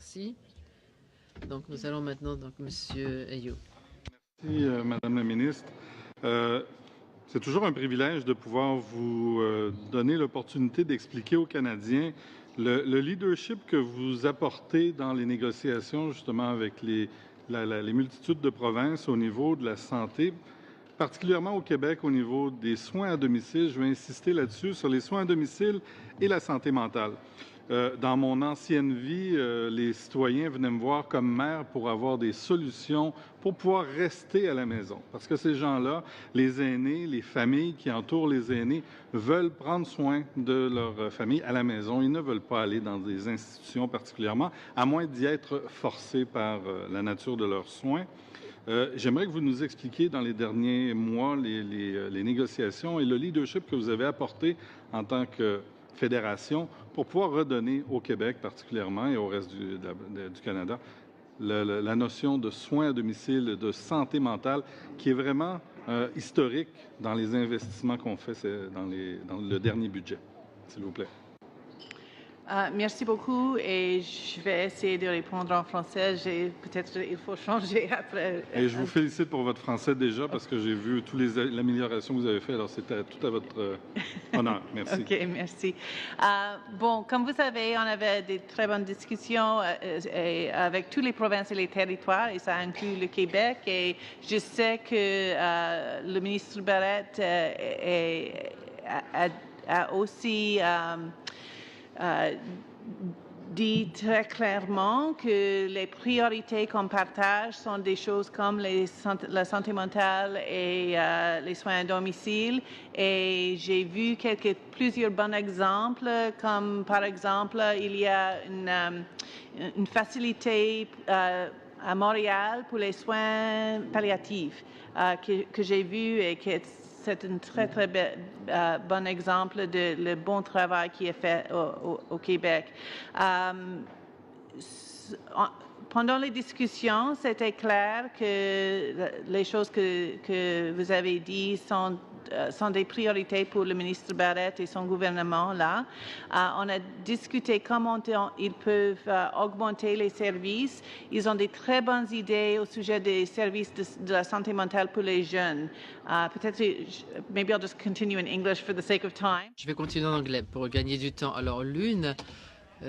Merci. Donc, nous allons maintenant, donc, Monsieur Ayou. Merci, Madame la ministre. C'est toujours un privilège de pouvoir vous donner l'opportunité d'expliquer aux Canadiens le leadership que vous apportez dans les négociations, justement, avec les multitudes de provinces au niveau de la santé, particulièrement au Québec, au niveau des soins à domicile. Je vais insister là-dessus, sur les soins à domicile et la santé mentale. Dans mon ancienne vie, les citoyens venaient me voir comme maire pour avoir des solutions pour pouvoir rester à la maison. Parce que ces gens-là, les aînés, les familles qui entourent les aînés, veulent prendre soin de leur famille à la maison. Ils ne veulent pas aller dans des institutions particulièrement, à moins d'y être forcés par la nature de leurs soins. J'aimerais que vous nous expliquiez dans les derniers mois les négociations et le leadership que vous avez apporté en tant que fédération pour pouvoir redonner au Québec particulièrement et au reste du Canada la notion de soins à domicile, de santé mentale qui est vraiment historique dans les investissements qu'on fait dans le dernier budget. S'il vous plaît. Merci beaucoup et je vais essayer de répondre en français. Peut-être il faut changer après. Et je vous félicite pour votre français déjà parce que j'ai vu toutes l'amélioration que vous avez fait. Alors, c'était tout à votre honneur. Merci. OK, merci. Bon, comme vous savez, on avait des très bonnes discussions avec toutes les provinces et les territoires et ça inclut le Québec. Et je sais que le ministre Barrette a aussi dit très clairement que les priorités qu'on partage sont des choses comme la santé mentale et les soins à domicile. Et j'ai vu plusieurs bons exemples, comme par exemple, il y a une facilité à Montréal pour les soins palliatifs que j'ai vu et que c'est un très, très bon exemple de le bon travail qui est fait au Québec. Pendant les discussions, c'était clair que les choses que vous avez dites sont des priorités pour le ministre Barrette et son gouvernement là. On a discuté comment ils peuvent augmenter les services. Ils ont des très bonnes idées au sujet des services de la santé mentale pour les jeunes. Peut-être, maybe I'll just continue in English for the sake of time. Je vais continuer en anglais pour gagner du temps. Alors,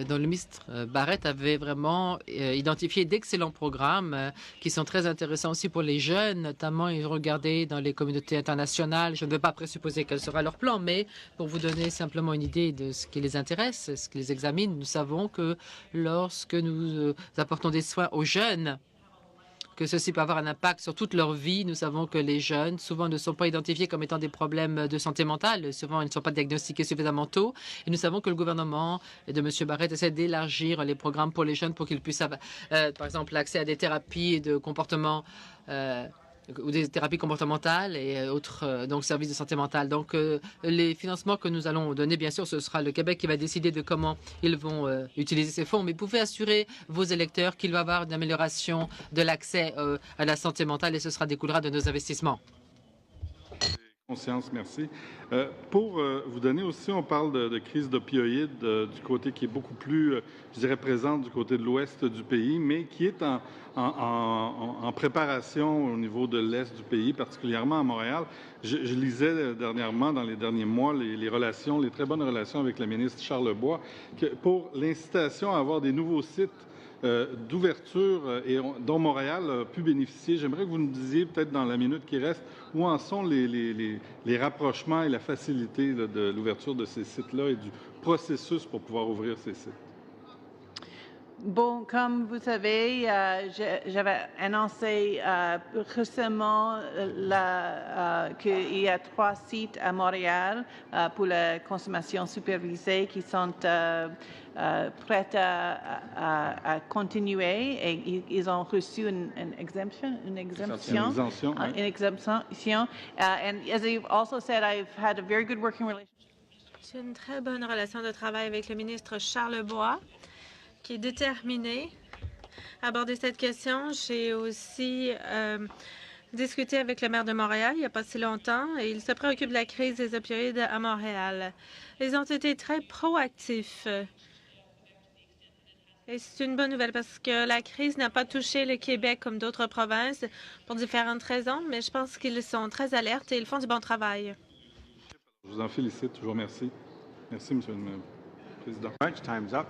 dont le ministre Barrette avait vraiment identifié d'excellents programmes qui sont très intéressants aussi pour les jeunes, notamment ils regardaient dans les communautés internationales. Je ne veux pas présupposer quel sera leur plan, mais pour vous donner simplement une idée de ce qui les intéresse, ce qui les examine, nous savons que lorsque nous apportons des soins aux jeunes, que ceci peut avoir un impact sur toute leur vie. Nous savons que les jeunes, souvent, ne sont pas identifiés comme étant des problèmes de santé mentale. Souvent, ils ne sont pas diagnostiqués suffisamment tôt. Et nous savons que le gouvernement de M. Barrette essaie d'élargir les programmes pour les jeunes pour qu'ils puissent avoir, par exemple, l'accès à des thérapies de comportement ou des thérapies comportementales et autres donc services de santé mentale. Donc, les financements que nous allons donner, bien sûr, ce sera le Québec qui va décider de comment ils vont utiliser ces fonds. Mais vous pouvez assurer vos électeurs qu'il va y avoir une amélioration de l'accès à la santé mentale et ce sera découlera de nos investissements. Conscience, merci. Pour vous donner aussi, on parle de crise d'opioïdes du côté qui est beaucoup plus, je dirais, présente du côté de l'ouest du pays, mais qui est en préparation au niveau de l'est du pays, particulièrement à Montréal. Je lisais dernièrement, dans les derniers mois, les très bonnes relations avec le ministre Charlebois, pour l'incitation à avoir des nouveaux sites d'ouverture et dont Montréal a pu bénéficier. J'aimerais que vous nous disiez, peut-être dans la minute qui reste, où en sont les rapprochements et la facilité de l'ouverture de ces sites-là et du processus pour pouvoir ouvrir ces sites. Bon, comme vous savez, j'avais annoncé récemment qu'il y a 3 sites à Montréal pour la consommation supervisée qui sont prêts à continuer et ils ont reçu une exemption. And as you've also said, I've had a very good working relationship. J'ai une très bonne relation de travail avec le ministre Charlebois, qui est déterminé à aborder cette question. J'ai aussi discuté avec le maire de Montréal il n'y a pas si longtemps et il se préoccupe de la crise des opioïdes à Montréal. Ils ont été très proactifs Et c'est une bonne nouvelle parce que la crise n'a pas touché le Québec comme d'autres provinces pour différentes raisons, mais je pense qu'ils sont très alertes et ils font du bon travail. Je vous en félicite. Toujours merci. Merci, Monsieur le Président. Time's up.